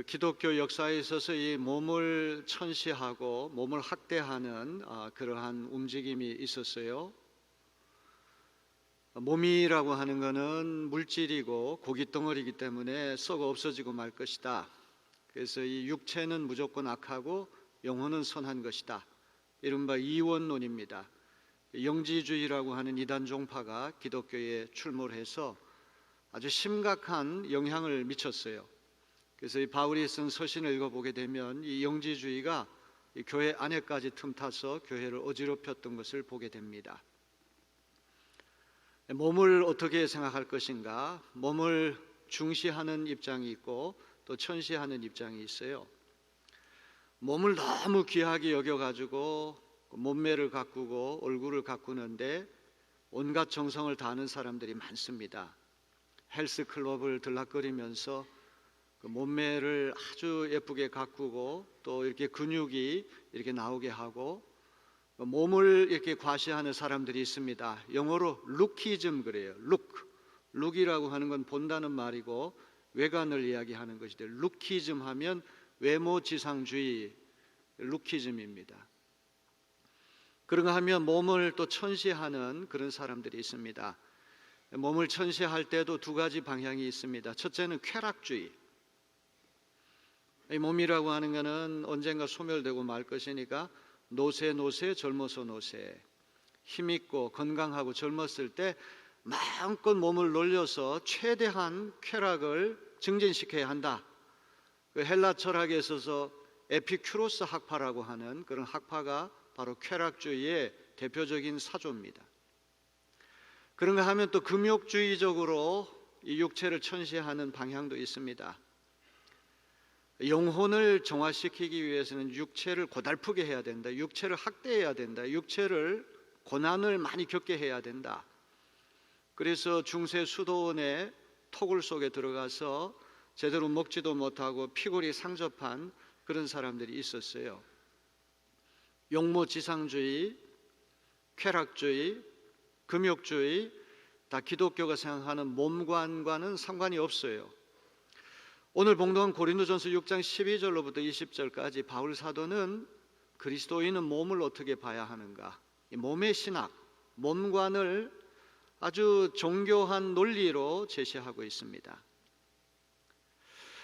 기독교 역사에 있어서 이 몸을 천시하고 몸을 학대하는 그러한 움직임이 있었어요. 몸이라고 하는 것은 물질이고 고깃덩어리이기 때문에 썩어 없어지고 말 것이다. 그래서 이 육체는 무조건 악하고 영혼은 선한 것이다. 이른바 이원론입니다. 영지주의라고 하는 이단 종파가 기독교에 출몰해서 아주 심각한 영향을 미쳤어요. 그래서 이 바울이 쓴 서신을 읽어보게 되면 이 영지주의가 이 교회 안에까지 틈타서 교회를 어지럽혔던 것을 보게 됩니다. 몸을 어떻게 생각할 것인가? 몸을 중시하는 입장이 있고 또 천시하는 입장이 있어요. 몸을 너무 귀하게 여겨가지고 몸매를 가꾸고 얼굴을 가꾸는데 온갖 정성을 다하는 사람들이 많습니다. 헬스클럽을 들락거리면서 그 몸매를 아주 예쁘게 가꾸고 또 이렇게 근육이 이렇게 나오게 하고 몸을 이렇게 과시하는 사람들이 있습니다. 영어로 루키즘 그래요. 룩이라고 하는 건 본다는 말이고 외관을 이야기하는 것인데 루키즘 하면 외모지상주의 루키즘입니다. 그런가 하면 몸을 또 천시하는 그런 사람들이 있습니다. 몸을 천시할 때도 두 가지 방향이 있습니다. 첫째는 쾌락주의. 이 몸이라고 하는 것은 언젠가 소멸되고 말 것이니까 노세 젊어서 노세, 힘있고 건강하고 젊었을 때 마음껏 몸을 놀려서 최대한 쾌락을 증진시켜야 한다. 그 헬라 철학에 있어서 에피큐로스 학파라고 하는 그런 학파가 바로 쾌락주의의 대표적인 사조입니다. 그런가 하면 또 금욕주의적으로 이 육체를 천시하는 방향도 있습니다. 영혼을 정화시키기 위해서는 육체를 고달프게 해야 된다. 육체를 학대해야 된다. 육체를 고난을 많이 겪게 해야 된다. 그래서 중세 수도원의 토굴 속에 들어가서 제대로 먹지도 못하고 피골이 상접한 그런 사람들이 있었어요. 용모지상주의, 쾌락주의, 금욕주의 다 기독교가 생각하는 몸관과는 상관이 없어요. 오늘 봉독한 고린도전서 6장 12절로부터 20절까지 바울 사도는 그리스도인은 몸을 어떻게 봐야 하는가, 이 몸의 신학, 몸관을 아주 정교한 논리로 제시하고 있습니다.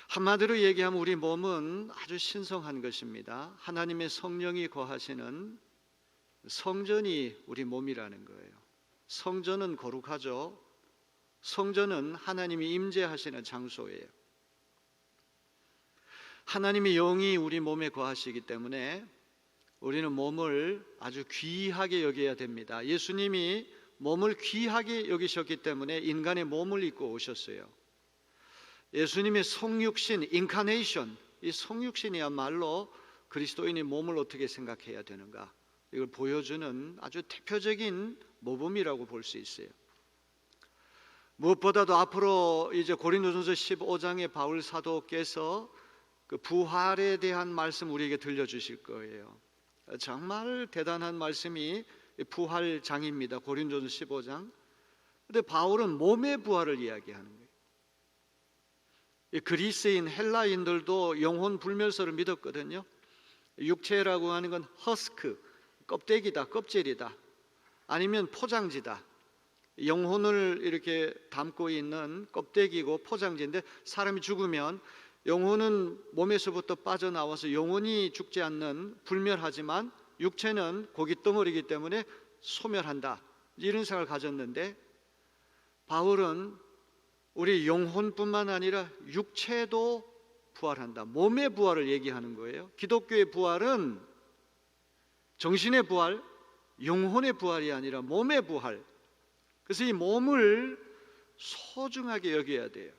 한마디로 얘기하면 우리 몸은 아주 신성한 것입니다. 하나님의 성령이 거하시는 성전이 우리 몸이라는 거예요. 성전은 거룩하죠. 성전은 하나님이 임재하시는 장소예요. 하나님의 영이 우리 몸에 거하시기 때문에 우리는 몸을 아주 귀하게 여겨야 됩니다. 예수님이 몸을 귀하게 여기셨기 때문에 인간의 몸을 입고 오셨어요. 예수님의 성육신, 인카네이션, 이 성육신이야말로 그리스도인의 몸을 어떻게 생각해야 되는가, 이걸 보여주는 아주 대표적인 모범이라고 볼 수 있어요. 무엇보다도 앞으로 이제 고린도전서 15장에 바울 사도께서 그 부활에 대한 말씀 우리에게 들려주실 거예요. 정말 대단한 말씀이 부활장입니다. 고린도전서 15장. 근데 바울은 몸의 부활을 이야기하는 거예요. 그리스인 헬라인들도 영혼 불멸설을 믿었거든요. 육체라고 하는 건 허스크, 껍데기다, 껍질이다, 아니면 포장지다. 영혼을 이렇게 담고 있는 껍데기고 포장지인데 사람이 죽으면 영혼은 몸에서부터 빠져나와서 영혼이 죽지 않는 불멸하지만 육체는 고깃덩어리이기 때문에 소멸한다, 이런 생각을 가졌는데 바울은 우리 영혼뿐만 아니라 육체도 부활한다, 몸의 부활을 얘기하는 거예요. 기독교의 부활은 정신의 부활, 영혼의 부활이 아니라 몸의 부활. 그래서 이 몸을 소중하게 여겨야 돼요.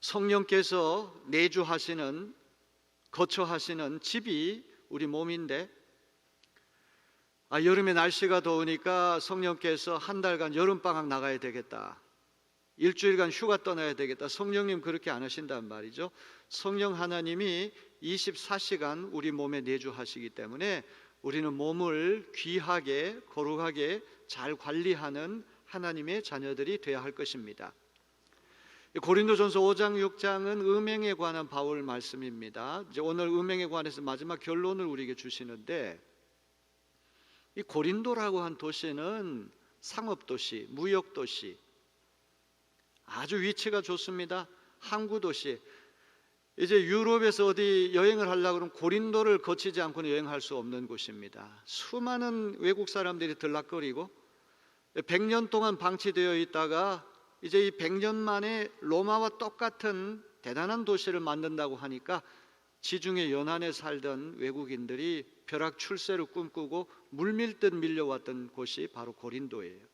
성령께서 내주하시는, 거처하시는 집이 우리 몸인데 여름에 날씨가 더우니까 성령께서 한 달간 여름방학 나가야 되겠다, 일주일간 휴가 떠나야 되겠다. 성령님 그렇게 안 하신단 말이죠. 성령 하나님이 24시간 우리 몸에 내주하시기 때문에 우리는 몸을 귀하게 거룩하게 잘 관리하는 하나님의 자녀들이 되어야 할 것입니다. 고린도전서 5장 6장은 음행에 관한 바울 말씀입니다. 이제 오늘 음행에 관해서 마지막 결론을 우리에게 주시는데, 이 고린도라고 한 도시는 상업도시, 무역도시, 아주 위치가 좋습니다. 항구도시. 이제 유럽에서 어디 여행을 하려고 그러면 고린도를 거치지 않고는 여행할 수 없는 곳입니다. 수많은 외국 사람들이 들락거리고 100년 동안 방치되어 있다가 이제 이 100년 만에 로마와 똑같은 대단한 도시를 만든다고 하니까 지중해 연안에 살던 외국인들이 벼락 출세를 꿈꾸고 물밀듯 밀려왔던 곳이 바로 고린도예요.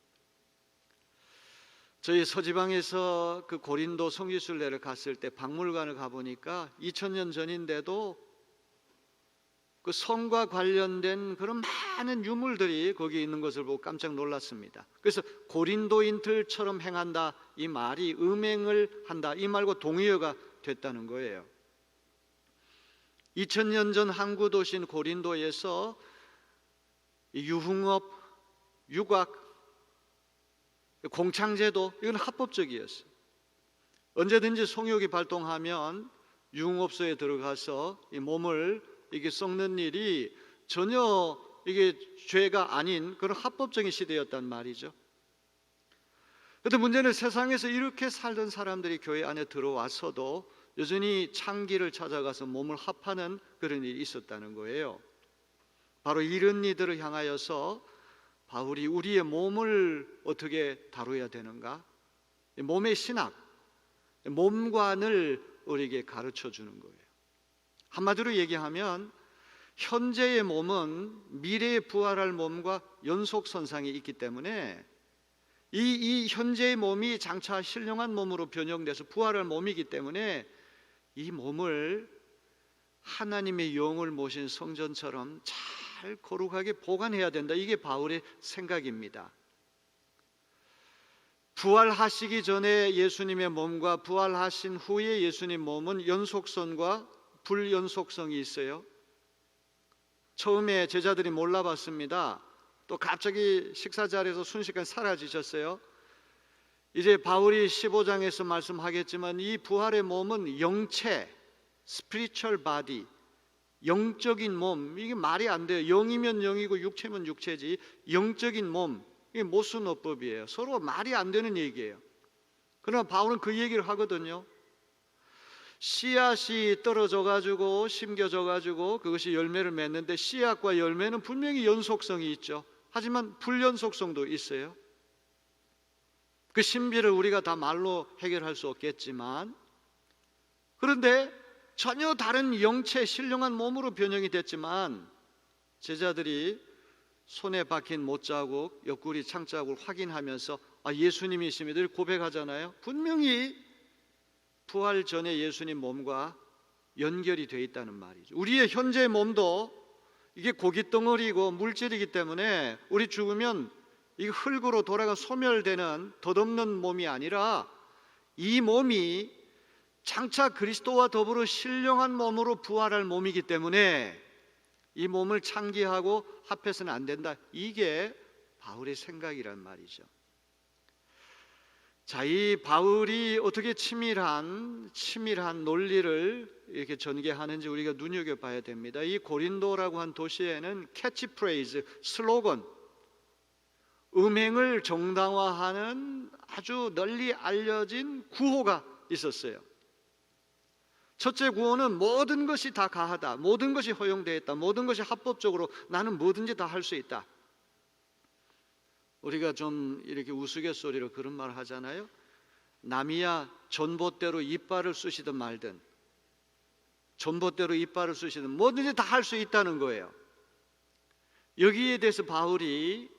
저희 서지방에서 그 고린도 성지순례를 갔을 때 박물관을 가보니까 2000년 전인데도 그 성과 관련된 그런 많은 유물들이 거기에 있는 것을 보고 깜짝 놀랐습니다. 그래서 고린도인들처럼 행한다, 이 말이 음행을 한다, 이 말과 동의어가 됐다는 거예요. 2000년 전 항구 도시인 고린도에서 유흥업, 육악, 공창제도, 이건 합법적이었어요. 언제든지 성욕이 발동하면 유흥업소에 들어가서 이 몸을 이게 썩는 일이 전혀 이게 죄가 아닌 그런 합법적인 시대였단 말이죠. 그런데 문제는 세상에서 이렇게 살던 사람들이 교회 안에 들어와서도 여전히 창기를 찾아가서 몸을 합하는 그런 일이 있었다는 거예요. 바로 이런 이들을 향하여서 바울이 우리의 몸을 어떻게 다뤄야 되는가? 몸의 신학, 몸관을 우리에게 가르쳐 주는 거예요. 한마디로 얘기하면 현재의 몸은 미래에 부활할 몸과 연속선상에 있기 때문에 이 현재의 몸이 장차 신령한 몸으로 변형돼서 부활할 몸이기 때문에 이 몸을 하나님의 영을 모신 성전처럼 잘 거룩하게 보관해야 된다. 이게 바울의 생각입니다. 부활하시기 전에 예수님의 몸과 부활하신 후에 예수님 몸은 연속성과 불연속성이 있어요. 처음에 제자들이 몰라봤습니다. 또 갑자기 식사 자리에서 순식간에 사라지셨어요. 이제 바울이 15장에서 말씀하겠지만 이 부활의 몸은 영체, spiritual body, 영적인 몸, 이게 말이 안 돼요. 영이면 영이고 육체면 육체지, 영적인 몸, 이게 모순어법이에요. 서로 말이 안 되는 얘기예요. 그러나 바울은 그 얘기를 하거든요. 씨앗이 떨어져 가지고 심겨져 가지고 그것이 열매를 맺는데 씨앗과 열매는 분명히 연속성이 있죠. 하지만 불연속성도 있어요. 그 신비를 우리가 다 말로 해결할 수 없겠지만, 그런데 전혀 다른 영체 신령한 몸으로 변형이 됐지만 제자들이 손에 박힌 못자국, 옆구리 창자국을 확인하면서 예수님이십니다 고백하잖아요. 분명히 부활 전에 예수님 몸과 연결이 되어 있다는 말이죠. 우리의 현재 몸도 이게 고깃덩어리고 물질이기 때문에 우리 죽으면 이 흙으로 돌아가 소멸되는 덧없는 몸이 아니라 이 몸이 장차 그리스도와 더불어 신령한 몸으로 부활할 몸이기 때문에 이 몸을 창기하고 합해서는 안 된다. 이게 바울의 생각이란 말이죠. 자, 이 바울이 어떻게 치밀한 논리를 이렇게 전개하는지 우리가 눈여겨봐야 됩니다. 이 고린도라고 한 도시에는 캐치프레이즈, 슬로건, 음행을 정당화하는 아주 널리 알려진 구호가 있었어요. 첫째 구호는 모든 것이 다 가하다, 모든 것이 허용되어 있다, 모든 것이 합법적으로 나는 뭐든지 다 할 수 있다. 우리가 좀 이렇게 우스갯소리로 그런 말 하잖아요. 남이야 전봇대로 이빨을 쑤시든 말든, 전봇대로 이빨을 쑤시든 뭐든지 다 할 수 있다는 거예요. 여기에 대해서 바울이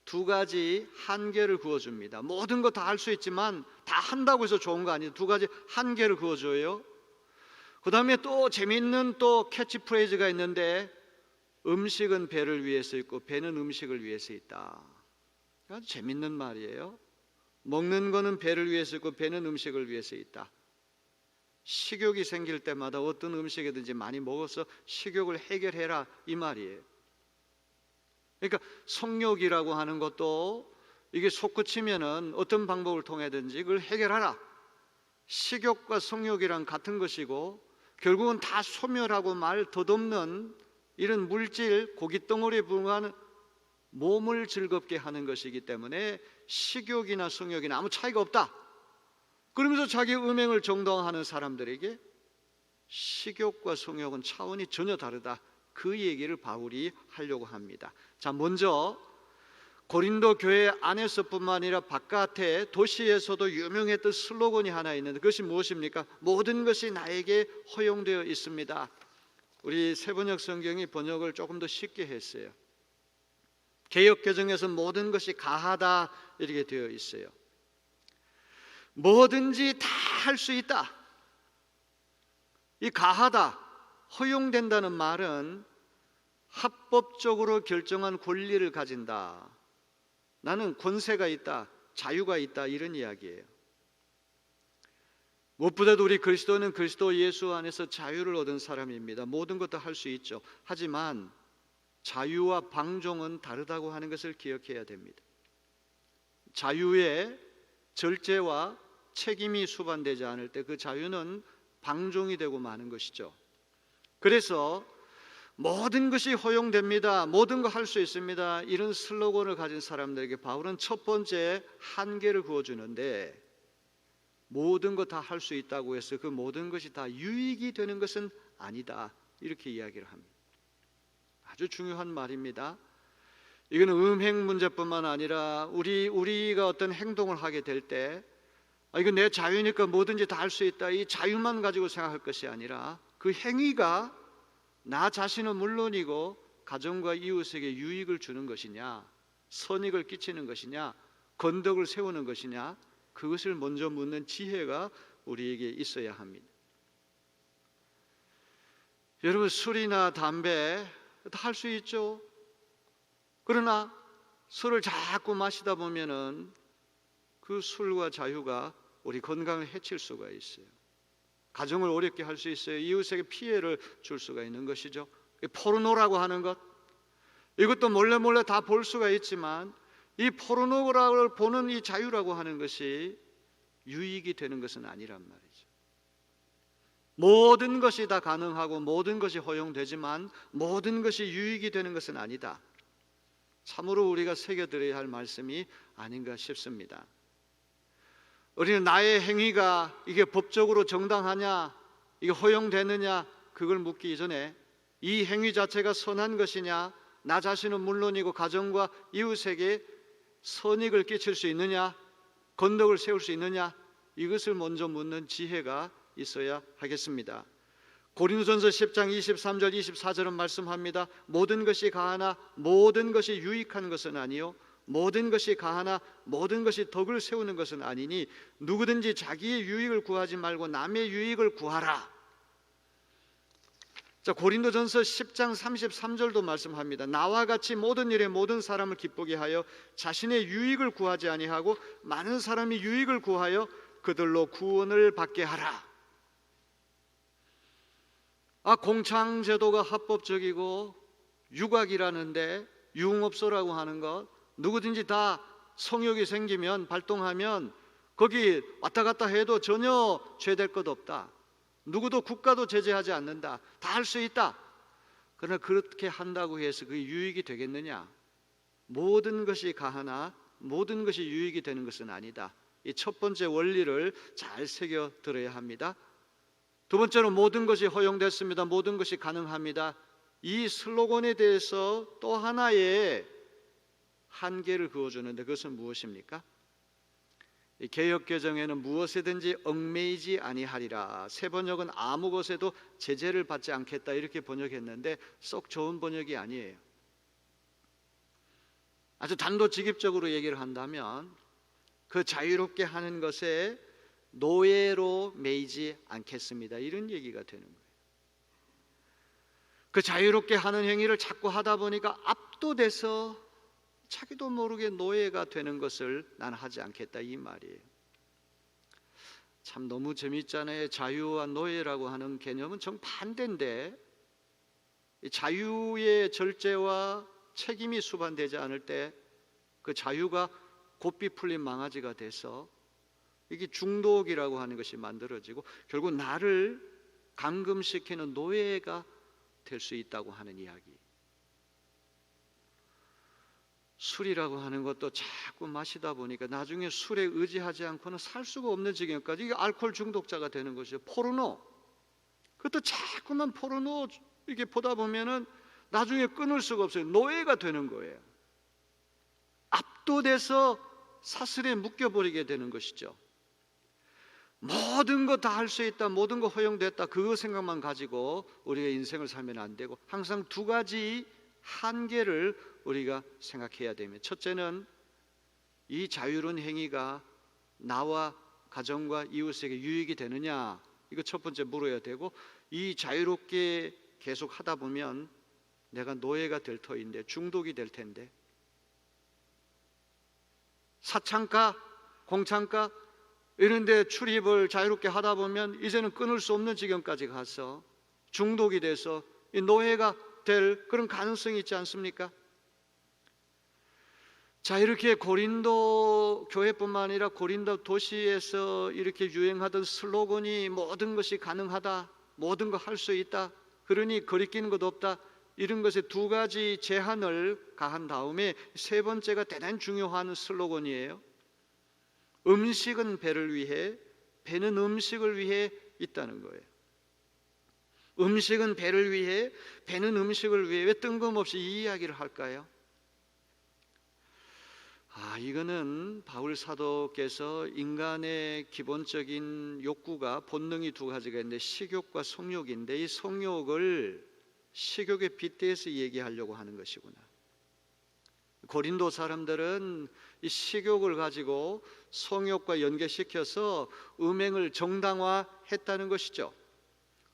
두 가지 한계를 그어줍니다. 모든 거 다 할 수 있지만 다 한다고 해서 좋은 거 아니에요. 두 가지 한계를 그어줘요. 그 다음에 또 재미있는 또 캐치프레이즈가 있는데, 음식은 배를 위해서 있고 배는 음식을 위해서 있다. 아주 재밌는 말이에요. 먹는 거는 배를 위해서 있고 배는 음식을 위해서 있다. 식욕이 생길 때마다 어떤 음식이든지 많이 먹어서 식욕을 해결해라, 이 말이에요. 그러니까 성욕이라고 하는 것도 이게 솟구치면은 어떤 방법을 통해든지 그걸 해결하라. 식욕과 성욕이랑 같은 것이고 결국은 다 소멸하고 말 덧없는 이런 물질, 고깃덩어리에 불과한 몸을 즐겁게 하는 것이기 때문에 식욕이나 성욕이나 아무 차이가 없다. 그러면서 자기 음행을 정당화하는 사람들에게 식욕과 성욕은 차원이 전혀 다르다. 그 얘기를 바울이 하려고 합니다. 자, 먼저 고린도 교회 안에서뿐만 아니라 바깥에 도시에서도 유명했던 슬로건이 하나 있는데 그것이 무엇입니까? 모든 것이 나에게 허용되어 있습니다. 우리 세번역 성경이 번역을 조금 더 쉽게 했어요. 개역개정에서 모든 것이 가하다 이렇게 되어 있어요. 뭐든지 다 할 수 있다. 이 가하다, 허용된다는 말은 합법적으로 결정한 권리를 가진다. 나는 권세가 있다, 자유가 있다 이런 이야기예요. 무엇보다도 우리 그리스도는 그리스도 예수 안에서 자유를 얻은 사람입니다. 모든 것도 할 수 있죠. 하지만 자유와 방종은 다르다고 하는 것을 기억해야 됩니다. 자유의 절제와 책임이 수반되지 않을 때 그 자유는 방종이 되고 마는 것이죠. 그래서 모든 것이 허용됩니다, 모든 거 할 수 있습니다, 이런 슬로건을 가진 사람들에게 바울은 첫 번째 한계를 그어주는데, 모든 거 다 할 수 있다고 해서 그 모든 것이 다 유익이 되는 것은 아니다 이렇게 이야기를 합니다. 아주 중요한 말입니다. 이거는 음행 문제뿐만 아니라 우리가 어떤 행동을 하게 될 때 이건 내 자유니까 뭐든지 다 할 수 있다, 이 자유만 가지고 생각할 것이 아니라 그 행위가 나 자신은 물론이고 가정과 이웃에게 유익을 주는 것이냐, 선익을 끼치는 것이냐, 건덕을 세우는 것이냐, 그것을 먼저 묻는 지혜가 우리에게 있어야 합니다. 여러분, 술이나 담배 다 할 수 있죠. 그러나 술을 자꾸 마시다 보면은 그 술과 자유가 우리 건강을 해칠 수가 있어요. 가정을 어렵게 할 수 있어요. 이웃에게 피해를 줄 수가 있는 것이죠. 포르노라고 하는 것, 이것도 몰래 다 볼 수가 있지만 이 포르노를 보는 이 자유라고 하는 것이 유익이 되는 것은 아니란 말이죠. 모든 것이 다 가능하고 모든 것이 허용되지만 모든 것이 유익이 되는 것은 아니다. 참으로 우리가 새겨들어야 할 말씀이 아닌가 싶습니다. 우리는 나의 행위가 이게 법적으로 정당하냐, 이게 허용되느냐, 그걸 묻기 이전에 이 행위 자체가 선한 것이냐, 나 자신은 물론이고 가정과 이웃에게 선익을 끼칠 수 있느냐, 건덕을 세울 수 있느냐, 이것을 먼저 묻는 지혜가 있어야 하겠습니다. 고린도전서 10장 23절 24절은 말씀합니다. 모든 것이 가하나 모든 것이 유익한 것은 아니요 모든 것이 가하나 모든 것이 덕을 세우는 것은 아니니 누구든지 자기의 유익을 구하지 말고 남의 유익을 구하라. 자, 고린도전서 10장 33절도 말씀합니다. 나와 같이 모든 일에 모든 사람을 기쁘게 하여 자신의 유익을 구하지 아니하고 많은 사람이 유익을 구하여 그들로 구원을 받게 하라. 공창제도가 합법적이고 유곽이라는데 유흥업소라고 하는 것, 누구든지 다 성욕이 생기면 발동하면 거기 왔다 갔다 해도 전혀 죄될 것 없다. 누구도 국가도 제재하지 않는다. 다 할 수 있다. 그러나 그렇게 한다고 해서 그게 유익이 되겠느냐? 모든 것이 가하나 모든 것이 유익이 되는 것은 아니다. 이 첫 번째 원리를 잘 새겨 들어야 합니다. 두 번째로 모든 것이 허용됐습니다. 모든 것이 가능합니다. 이 슬로건에 대해서 또 하나의 한계를 그어주는데 그것은 무엇입니까? 이 개역개정에는 무엇에든지 얽매이지 아니하리라, 새 번역은 아무 것에도 제재를 받지 않겠다 이렇게 번역했는데 썩 좋은 번역이 아니에요. 아주 단도직입적으로 얘기를 한다면 그 자유롭게 하는 것에 노예로 매이지 않겠습니다, 이런 얘기가 되는 거예요. 그 자유롭게 하는 행위를 자꾸 하다 보니까 압도돼서 자기도 모르게 노예가 되는 것을 난 하지 않겠다 이 말이에요. 참 너무 재밌잖아요. 자유와 노예라고 하는 개념은 정반대인데 자유의 절제와 책임이 수반되지 않을 때 그 자유가 고삐 풀린 망아지가 돼서 이게 중독이라고 하는 것이 만들어지고 결국 나를 감금시키는 노예가 될 수 있다고 하는 이야기. 술이라고 하는 것도 자꾸 마시다 보니까 나중에 술에 의지하지 않고는 살 수가 없는 지경까지 이게 알코올 중독자가 되는 것이죠. 포르노, 그것도 자꾸만 포르노 이게 보다 보면은 나중에 끊을 수가 없어요. 노예가 되는 거예요. 압도돼서 사슬에 묶여버리게 되는 것이죠. 모든 거 다 할 수 있다, 모든 거 허용됐다, 그 생각만 가지고 우리가 인생을 살면 안 되고 항상 두 가지 한계를 우리가 생각해야 됩니다. 첫째는 이 자유로운 행위가 나와 가정과 이웃에게 유익이 되느냐, 이거 첫 번째 물어야 되고, 이 자유롭게 계속 하다 보면 내가 노예가 될 터인데, 중독이 될 텐데, 사창가, 공창가 이런 데 출입을 자유롭게 하다 보면 이제는 끊을 수 없는 지경까지 가서 중독이 돼서 이 노예가 될 그런 가능성이 있지 않습니까? 자, 이렇게 고린도 교회뿐만 아니라 고린도 도시에서 이렇게 유행하던 슬로건이 모든 것이 가능하다, 모든 거 할 수 있다, 그러니 거리끼는 것 없다, 이런 것에 두 가지 제한을 가한 다음에 세 번째가 대단히 중요한 슬로건이에요. 음식은 배를 위해, 배는 음식을 위해 있다는 거예요. 음식은 배를 위해, 배는 음식을 위해. 왜 뜬금없이 이 이야기를 할까요? 이거는 바울 사도께서 인간의 기본적인 욕구가, 본능이 두 가지가 있는데 식욕과 성욕인데, 이 성욕을 식욕에 빗대서 얘기하려고 하는 것이구나. 고린도 사람들은 이 식욕을 가지고 성욕과 연계시켜서 음행을 정당화했다는 것이죠.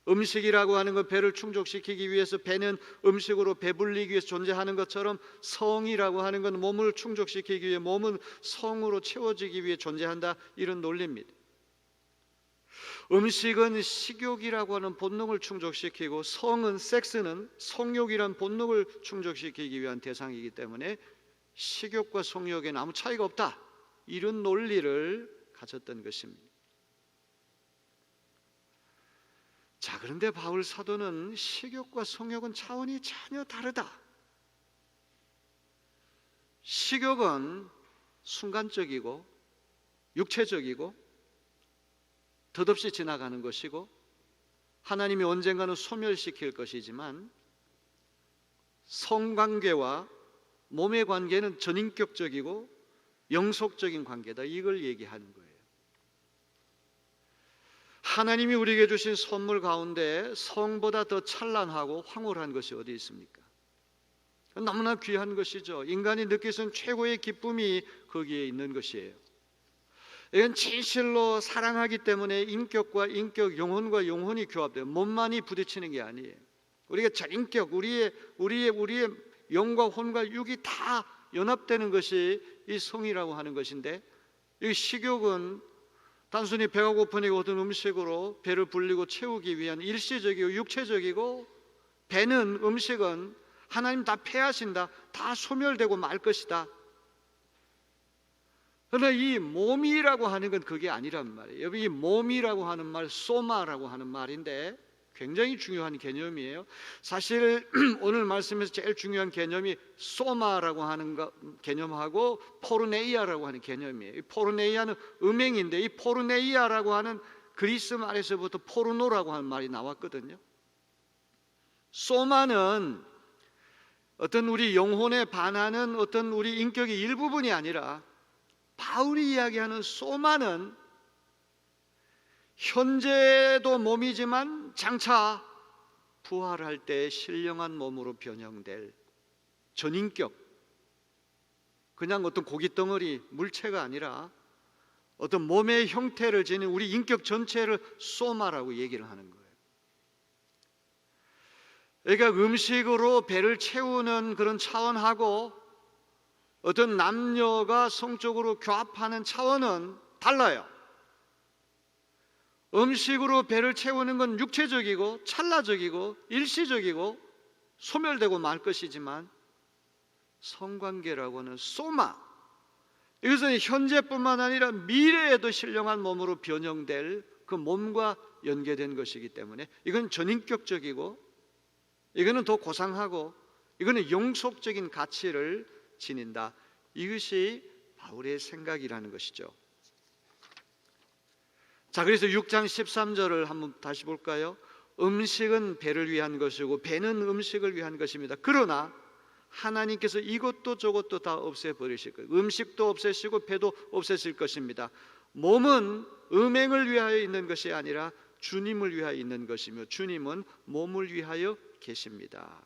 음식이라고 하는 건 배를 충족시키기 위해서, 배는 음식으로 배불리기 위해서 존재하는 것처럼 성이라고 하는 건 몸을 충족시키기 위해, 몸은 성으로 채워지기 위해 존재한다, 이런 논리입니다. 음식은 식욕이라고 하는 본능을 충족시키고, 성은, 섹스는 성욕이란 본능을 충족시키기 위한 대상이기 때문에 식욕과 성욕에는 아무 차이가 없다, 이런 논리를 가졌던 것입니다. 자, 그런데 바울 사도는 식욕과 성욕은 차원이 전혀 다르다. 식욕은 순간적이고 육체적이고 덧없이 지나가는 것이고 하나님이 언젠가는 소멸시킬 것이지만, 성관계와 몸의 관계는 전인격적이고 영속적인 관계다, 이걸 얘기하는 거예요. 하나님이 우리에게 주신 선물 가운데 성보다 더 찬란하고 황홀한 것이 어디 있습니까? 너무나 귀한 것이죠. 인간이 느낄 수 있는 최고의 기쁨이 거기에 있는 것이에요. 이건 진실로 사랑하기 때문에 인격과 인격, 영혼과 영혼이 교합돼요. 몸만이 부딪히는 게 아니에요. 우리가 전인격, 우리의 영과 혼과 육이 다 연합되는 것이 이 성이라고 하는 것인데, 이 식욕은 단순히 배가 고프니까 어떤 음식으로 배를 불리고 채우기 위한 일시적이고 육체적이고, 배는, 음식은 하나님 다 패하신다, 다 소멸되고 말 것이다. 그러나 이 몸이라고 하는 건 그게 아니란 말이에요. 여기 이 몸이라고 하는 말, 소마라고 하는 말인데 굉장히 중요한 개념이에요. 사실 오늘 말씀에서 제일 중요한 개념이 소마라고 하는 개념하고 포르네이아라고 하는 개념이에요. 이 포르네이아는 음행인데, 이 포르네이아라고 하는 그리스 말에서부터 포르노라고 하는 말이 나왔거든요. 소마는 어떤 우리 영혼에 반하는 어떤 우리 인격의 일부분이 아니라, 바울이 이야기하는 소마는 현재도 몸이지만 장차 부활할 때 신령한 몸으로 변형될 전인격, 그냥 어떤 고깃덩어리, 물체가 아니라 어떤 몸의 형태를 지닌 우리 인격 전체를 소마라고 얘기를 하는 거예요. 그러니까 음식으로 배를 채우는 그런 차원하고 어떤 남녀가 성적으로 교합하는 차원은 달라요. 음식으로 배를 채우는 건 육체적이고 찰나적이고 일시적이고 소멸되고 말 것이지만, 성관계라고는 소마, 이것은 현재뿐만 아니라 미래에도 신령한 몸으로 변형될 그 몸과 연계된 것이기 때문에 이건 전인격적이고, 이거는 더 고상하고, 이거는 영속적인 가치를 지닌다. 이것이 바울의 생각이라는 것이죠. 자, 그래서 6장 13절을 한번 다시 볼까요? 음식은 배를 위한 것이고 배는 음식을 위한 것입니다. 그러나 하나님께서 이것도 저것도 다 없애버리실 거예요. 음식도 없애시고 배도 없애실 것입니다. 몸은 음행을 위하여 있는 것이 아니라 주님을 위하여 있는 것이며 주님은 몸을 위하여 계십니다.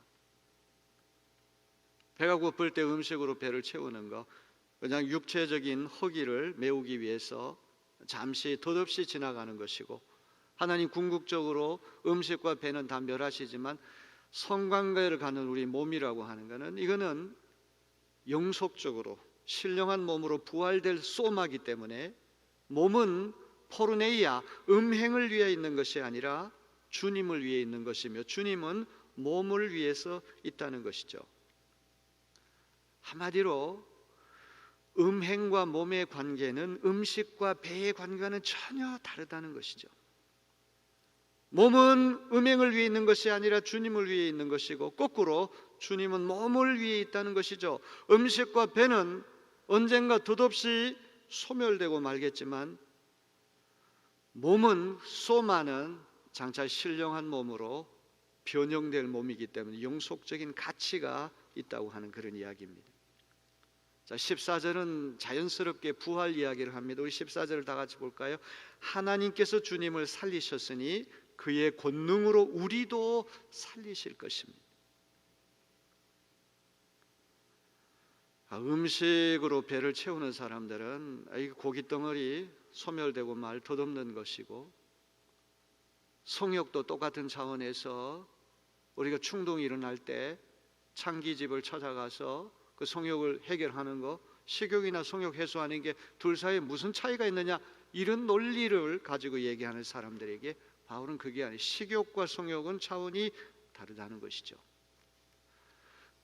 배가 고플 때 음식으로 배를 채우는 거, 그냥 육체적인 허기를 메우기 위해서 잠시 덧없이 지나가는 것이고, 하나님 궁극적으로 음식과 배는 다 멸하시지만 성관계를 가는 우리 몸이라고 하는 것은, 이거는 영속적으로 신령한 몸으로 부활될 소마기 때문에 몸은 포르네이아, 음행을 위해 있는 것이 아니라 주님을 위해 있는 것이며 주님은 몸을 위해서 있다는 것이죠. 한마디로 음행과 몸의 관계는 음식과 배의 관계와는 전혀 다르다는 것이죠. 몸은 음행을 위해 있는 것이 아니라 주님을 위해 있는 것이고, 거꾸로 주님은 몸을 위해 있다는 것이죠. 음식과 배는 언젠가 덧없이 소멸되고 말겠지만 몸은, 소마는 장차 신령한 몸으로 변형될 몸이기 때문에 영속적인 가치가 있다고 하는 그런 이야기입니다. 자, 14절은 자연스럽게 부활 이야기를 합니다. 우리 14절을 다 같이 볼까요? 하나님께서 주님을 살리셨으니 그의 권능으로 우리도 살리실 것입니다. 음식으로 배를 채우는 사람들은 이 고깃덩어리 소멸되고 말 덧없는 것이고, 성욕도 똑같은 차원에서 우리가 충동이 일어날 때 창기집을 찾아가서 그 성욕을 해결하는 거, 식욕이나 성욕 해소하는 게 둘 사이에 무슨 차이가 있느냐, 이런 논리를 가지고 얘기하는 사람들에게 바울은 그게 아니에요. 식욕과 성욕은 차원이 다르다는 것이죠.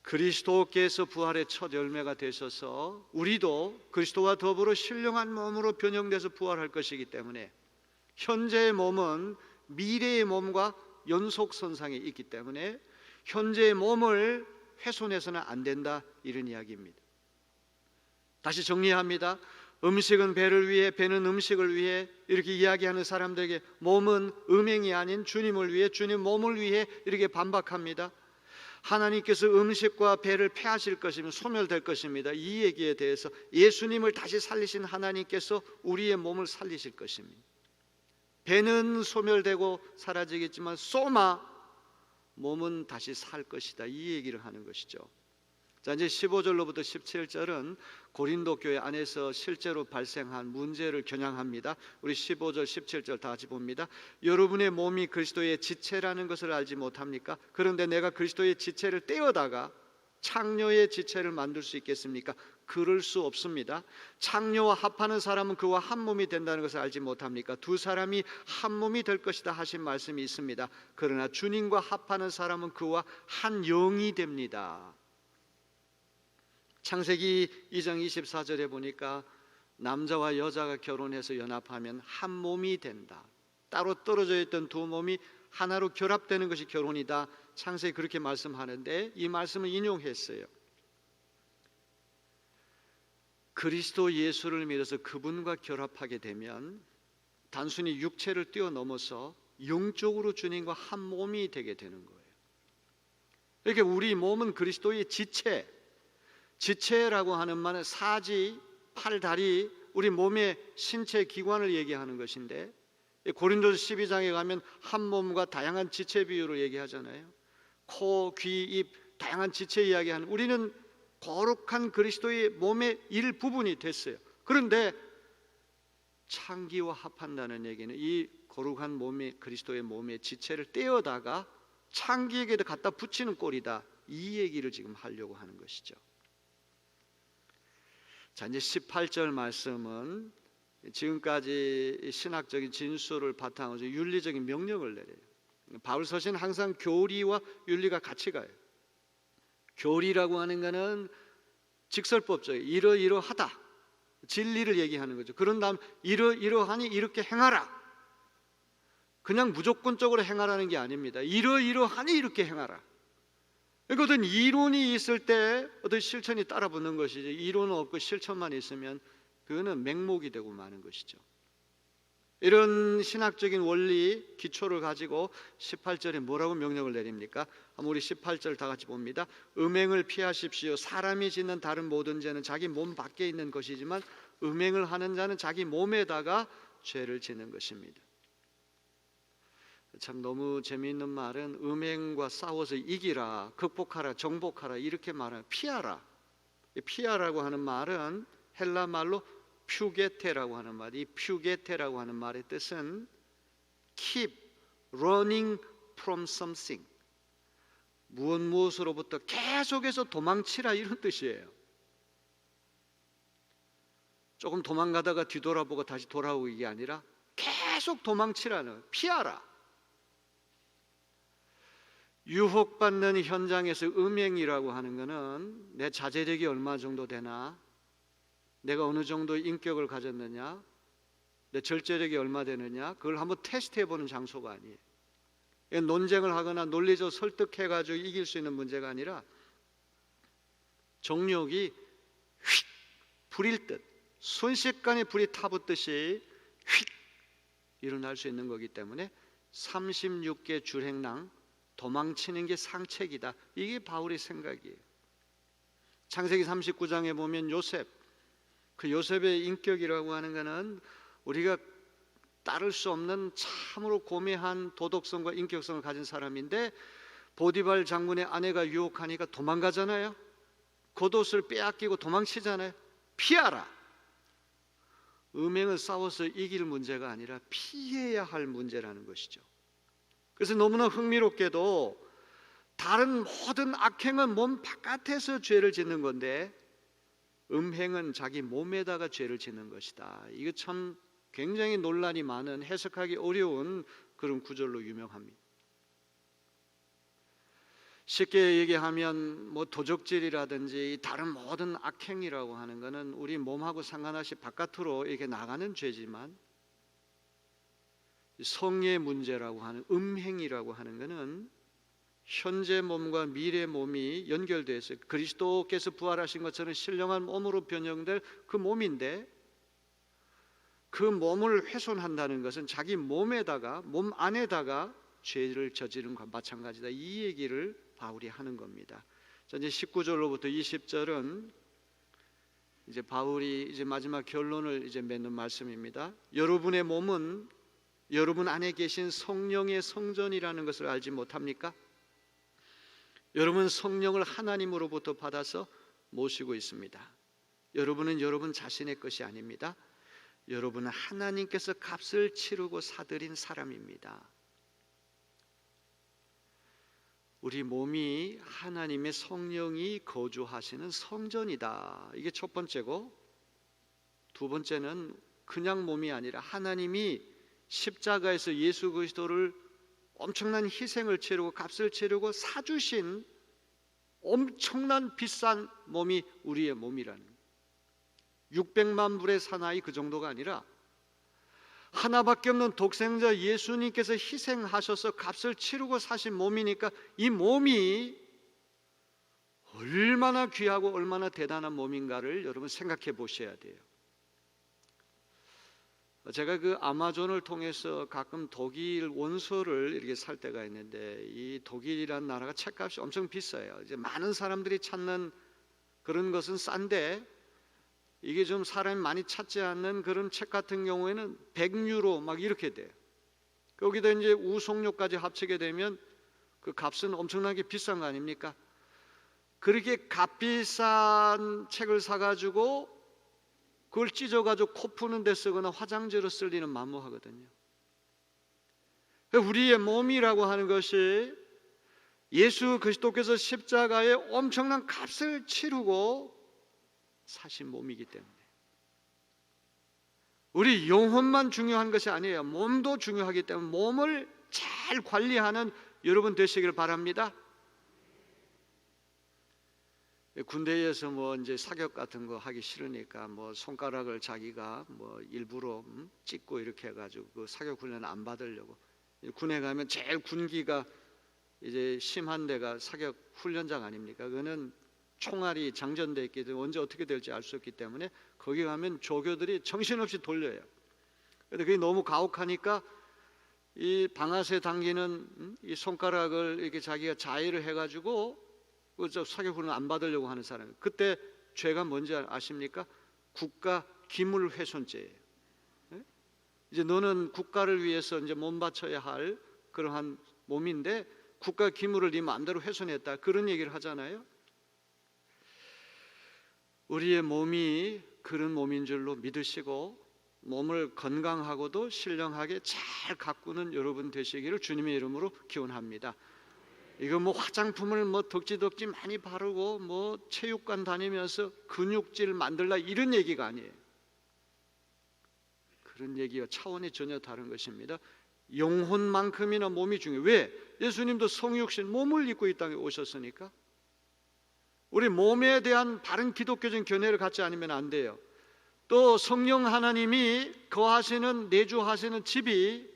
그리스도께서 부활의 첫 열매가 되셔서 우리도 그리스도와 더불어 신령한 몸으로 변형돼서 부활할 것이기 때문에 현재의 몸은 미래의 몸과 연속선상에 있기 때문에 현재의 몸을 훼손해서는 안 된다, 이런 이야기입니다. 다시 정리합니다. 음식은 배를 위해, 배는 음식을 위해, 이렇게 이야기하는 사람들에게 몸은 음행이 아닌 주님을 위해, 주님 몸을 위해 이렇게 반박합니다. 하나님께서 음식과 배를 폐하실 것이면 소멸될 것입니다. 이 얘기에 대해서 예수님을 다시 살리신 하나님께서 우리의 몸을 살리실 것입니다. 배는 소멸되고 사라지겠지만 소마, 몸은 다시 살 것이다, 이 얘기를 하는 것이죠. 자, 이제 15절로부터 17절은 고린도 교회 안에서 실제로 발생한 문제를 겨냥합니다. 우리 15절 17절 다 같이 봅니다. 여러분의 몸이 그리스도의 지체라는 것을 알지 못합니까? 그런데 내가 그리스도의 지체를 떼어다가 창녀의 지체를 만들 수 있겠습니까? 그럴 수 없습니다. 창녀와 합하는 사람은 그와 한 몸이 된다는 것을 알지 못합니까? 두 사람이 한 몸이 될 것이다 하신 말씀이 있습니다. 그러나 주님과 합하는 사람은 그와 한 영이 됩니다. 창세기 2장 24절에 보니까 남자와 여자가 결혼해서 연합하면 한 몸이 된다. 따로 떨어져 있던 두 몸이 하나로 결합되는 것이 결혼이다. 창세기 그렇게 말씀하는데 이 말씀을 인용했어요. 그리스도 예수를 믿어서 그분과 결합하게 되면 단순히 육체를 뛰어넘어서 영적으로 주님과 한 몸이 되게 되는 거예요. 이렇게 우리 몸은 그리스도의 지체, 지체라고 하는 말은 사지, 팔, 다리, 우리 몸의 신체 기관을 얘기하는 것인데, 고린도서 12장에 가면 한 몸과 다양한 지체 비유를 얘기하잖아요. 코, 귀, 입, 다양한 지체 이야기하는, 우리는 거룩한 그리스도의 몸의 일부분이 됐어요. 그런데 창기와 합한다는 얘기는 이 거룩한 몸의, 그리스도의 몸의 지체를 떼어다가 창기에게도 갖다 붙이는 꼴이다, 이 얘기를 지금 하려고 하는 것이죠. 자, 이제 18절 말씀은 지금까지 신학적인 진술을 바탕으로 윤리적인 명령을 내려요. 바울 서신 항상 교리와 윤리가 같이 가요. 교리라고 하는 것은 직설법적이에요. 이러이러하다, 진리를 얘기하는 거죠. 그런 다음 이러하니 이렇게 행하라. 그냥 무조건적으로 행하라는 게 아닙니다. 이러하니 이렇게 행하라. 그러니까 어떤 이론이 있을 때 어떤 실천이 따라붙는 것이지, 이론은 없고 실천만 있으면 그거는 맹목이 되고 마는 것이죠. 이런 신학적인 원리 기초를 가지고 18절에 뭐라고 명령을 내립니까? 한번 우리 18절 다 같이 봅니다. 음행을 피하십시오. 사람이 짓는 다른 모든 죄는 자기 몸 밖에 있는 것이지만 음행을 하는 자는 자기 몸에다가 죄를 짓는 것입니다. 참 너무 재미있는 말은 음행과 싸워서 이기라, 극복하라, 정복하라 이렇게 말하는 피하라. 피하라고 하는 말은 헬라 말로 퓨게테라고 하는 말. 이 퓨게테라고 하는 말의 뜻은 keep running from something. 무엇으로부터 계속해서 도망치라 이런 뜻이에요. 조금 도망가다가 뒤돌아보고 다시 돌아오고 이게 아니라 계속 도망치라는, 피하라. 유혹받는 현장에서 음행이라고 하는 것은 내 자제력이 얼마 정도 되나, 내가 어느 정도 인격을 가졌느냐, 내 절제력이 얼마 되느냐, 그걸 한번 테스트해보는 장소가 아니에요. 논쟁을 하거나 논리적으로 설득해가지고 이길 수 있는 문제가 아니라 정욕이 휙 불일 듯, 순식간에 불이 타붙듯이 휙 일어날 수 있는 거기 때문에 36개 줄행랑 도망치는 게 상책이다. 이게 바울의 생각이에요. 창세기 39장에 보면 요셉, 그 요셉의 인격이라고 하는 것은 우리가 따를 수 없는 참으로 고매한 도덕성과 인격성을 가진 사람인데, 보디발 장군의 아내가 유혹하니까 도망가잖아요. 겉옷을 빼앗기고 도망치잖아요. 피하라. 음행을 싸워서 이길 문제가 아니라 피해야 할 문제라는 것이죠. 그래서 너무나 흥미롭게도 다른 모든 악행은 몸 바깥에서 죄를 짓는 건데 음행은 자기 몸에다가 죄를 짓는 것이다. 이거 참 굉장히 논란이 많은, 해석하기 어려운 그런 구절로 유명합니다. 쉽게 얘기하면 뭐 도적질이라든지 다른 모든 악행이라고 하는 것은 우리 몸하고 상관없이 바깥으로 이렇게 나가는 죄지만, 성의 문제라고 하는 음행이라고 하는 것은 현재 몸과 미래 몸이 연결되어 있어요. 그리스도께서 부활하신 것처럼 신령한 몸으로 변형될 그 몸인데, 그 몸을 훼손한다는 것은 자기 몸에다가, 몸 안에다가 죄를 저지른 것과 마찬가지다. 이 얘기를 바울이 하는 겁니다. 자, 이제 19절로부터 20절은 이제 바울이 이제 마지막 결론을 이제 맺는 말씀입니다. 여러분의 몸은 여러분 안에 계신 성령의 성전이라는 것을 알지 못합니까? 여러분 성령을 하나님으로부터 받아서 모시고 있습니다. 여러분은 여러분 자신의 것이 아닙니다. 여러분은 하나님께서 값을 치르고 사들인 사람입니다. 우리 몸이 하나님의 성령이 거주하시는 성전이다. 이게 첫 번째고, 두 번째는 그냥 몸이 아니라 하나님이 십자가에서 예수 그리스도를 엄청난 희생을 치르고 값을 치르고 사주신 엄청난 비싼 몸이 우리의 몸이라는, 600만 불의 사나이 그 정도가 아니라 하나밖에 없는 독생자 예수님께서 희생하셔서 값을 치르고 사신 몸이니까 이 몸이 얼마나 귀하고 얼마나 대단한 몸인가를 여러분 생각해 보셔야 돼요. 제가 그 아마존을 통해서 가끔 독일 원소를 이렇게 살 때가 있는데, 이 독일이라는 나라가 책값이 엄청 비싸요. 이제 많은 사람들이 찾는 그런 것은 싼데, 이게 좀 사람이 많이 찾지 않는 그런 책 같은 경우에는 100유로 막 이렇게 돼요. 거기다 이제 우송료까지 합치게 되면 그 값은 엄청나게 비싼 거 아닙니까? 그렇게 값비싼 책을 사가지고 그걸 찢어가지고 코 푸는 데 쓰거나 화장지로 쓸 일은 만무하거든요. 우리의 몸이라고 하는 것이 예수 그리스도께서 십자가에 엄청난 값을 치르고 사신 몸이기 때문에 우리 영혼만 중요한 것이 아니에요. 몸도 중요하기 때문에 몸을 잘 관리하는 여러분 되시길 바랍니다. 군대에서 뭐 이제 사격 같은 거 하기 싫으니까 뭐 손가락을 자기가 뭐 일부러 찢고 이렇게 해가지고 그 사격 훈련 안 받으려고. 군에 가면 제일 군기가 이제 심한 데가 사격 훈련장 아닙니까? 그거는 총알이 장전돼 있기 때문에 언제 어떻게 될지 알 수 없기 때문에 거기 가면 조교들이 정신없이 돌려요. 근데 그게 너무 가혹하니까 이 방아쇠 당기는 이 손가락을 이렇게 자기가 자위를 해가지고 그 사격 훈련 안 받으려고 하는 사람이, 그때 죄가 뭔지 아십니까? 국가 기물 훼손죄예요. 이제 너는 국가를 위해서 이제 몸 바쳐야 할 그러한 몸인데 국가 기물을 네 마음대로 훼손했다, 그런 얘기를 하잖아요. 우리의 몸이 그런 몸인 줄로 믿으시고 몸을 건강하고도 신령하게 잘 가꾸는 여러분 되시기를 주님의 이름으로 기원합니다. 이거 뭐 화장품을 뭐 덕지덕지 많이 바르고 뭐 체육관 다니면서 근육질 만들라 이런 얘기가 아니에요. 그런 얘기와 차원이 전혀 다른 것입니다. 영혼만큼이나 몸이 중요해요. 왜? 예수님도 성육신 몸을 입고 이 땅에 오셨으니까. 우리 몸에 대한 바른 기독교적인 견해를 갖지 않으면 안 돼요. 또 성령 하나님이 거하시는, 내주하시는 집이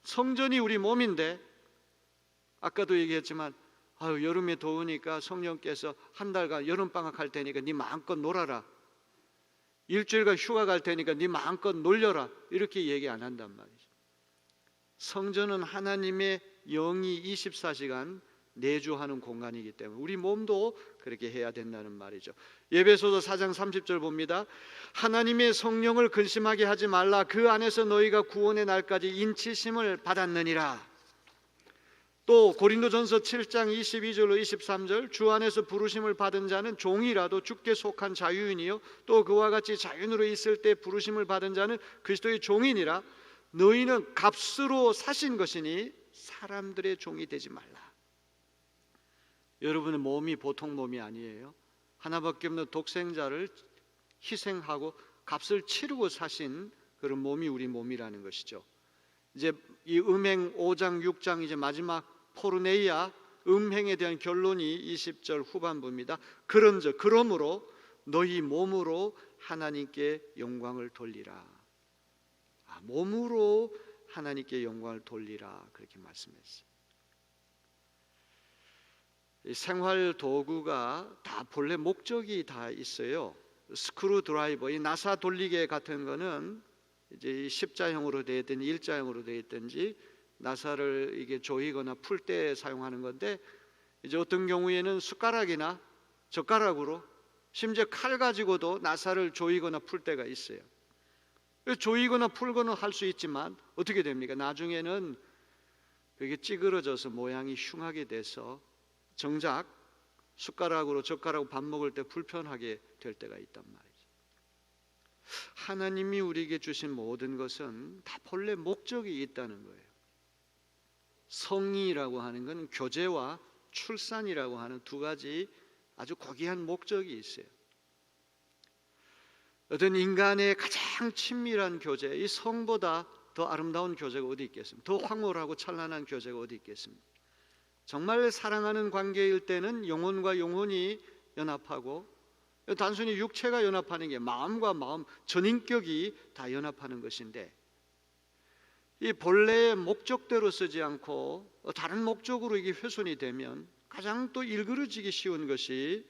성전이 우리 몸인데, 아까도 얘기했지만 여름에 더우니까 성령께서 한 달간 여름방학 할 테니까 네 마음껏 놀아라, 일주일간 휴가 갈 테니까 네 마음껏 놀려라, 이렇게 얘기 안 한단 말이죠. 성전은 하나님의 영이 24시간 내주하는 공간이기 때문에 우리 몸도 그렇게 해야 된다는 말이죠. 에베소서 4장 30절 봅니다. 하나님의 성령을 근심하게 하지 말라. 그 안에서 너희가 구원의 날까지 인치심을 받았느니라. 또 고린도전서 7장 22절로 23절, 주 안에서 부르심을 받은 자는 종이라도 주께 속한 자유인이요 또 그와 같이 자유인으로 있을 때 부르심을 받은 자는 그리스도의 종이니라. 너희는 값으로 사신 것이니 사람들의 종이 되지 말라. 여러분의 몸이 보통 몸이 아니에요. 하나밖에 없는 독생자를 희생하고 값을 치르고 사신 그런 몸이 우리 몸이라는 것이죠. 이제 이 음행 5장 6장 이제 마지막 포르네이아 음행에 대한 결론이 20절 후반부입니다. 그런즉 그러므로 너희 몸으로 하나님께 영광을 돌리라. 몸으로 하나님께 영광을 돌리라, 그렇게 말씀했어요. 이 생활 도구가 다 본래 목적이 다 있어요. 스크루 드라이버, 이 나사 돌리개 같은 거는 이제 십자형으로 되어 있든지 일자형으로 되어 있든지 나사를 이게 조이거나 풀 때 사용하는 건데, 이제 어떤 경우에는 숟가락이나 젓가락으로 심지어 칼 가지고도 나사를 조이거나 풀 때가 있어요. 조이거나 풀거나 할 수 있지만 어떻게 됩니까? 나중에는 그게 찌그러져서 모양이 흉하게 돼서 정작 숟가락으로 젓가락으로 밥 먹을 때 불편하게 될 때가 있단 말이죠. 하나님이 우리에게 주신 모든 것은 다 본래 목적이 있다는 거예요. 성의라고 하는 건 교제와 출산이라고 하는 두 가지 아주 고귀한 목적이 있어요. 어떤 인간의 가장 친밀한 교제, 이 성보다 더 아름다운 교제가 어디 있겠습니까? 더 황홀하고 찬란한 교제가 어디 있겠습니까? 정말 사랑하는 관계일 때는 영혼과 영혼이 연합하고, 단순히 육체가 연합하는 게 마음과 마음, 전인격이 다 연합하는 것인데, 이 본래의 목적대로 쓰지 않고 다른 목적으로 이게 훼손이 되면 가장 또 일그러지기 쉬운 것이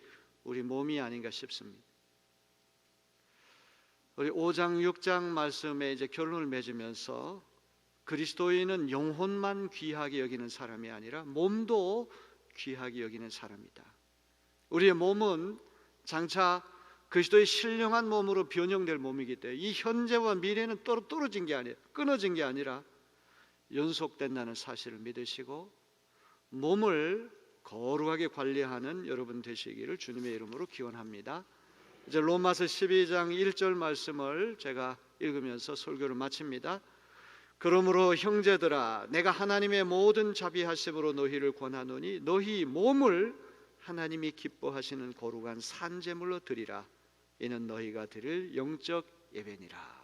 우리 몸이 아닌가 싶습니다. 우리 5장 6장 말씀에 이제 결론을 맺으면서 그리스도인은 영혼만 귀하게 여기는 사람이 아니라 몸도 귀하게 여기는 사람이다. 우리의 몸은 장차 그리스도의 신령한 몸으로 변형될 몸이기 때문에 이 현재와 미래는 떨어진 게 아니라, 끊어진 게 아니라 연속된다는 사실을 믿으시고 몸을 거룩하게 관리하는 여러분 되시기를 주님의 이름으로 기원합니다. 이제 로마서 12장 1절 말씀을 제가 읽으면서 설교를 마칩니다. 그러므로 형제들아, 내가 하나님의 모든 자비하심으로 너희를 권하노니 너희 몸을 하나님이 기뻐하시는 거룩한 산제물로 드리라. 이는 너희가 드릴 영적 예배니라.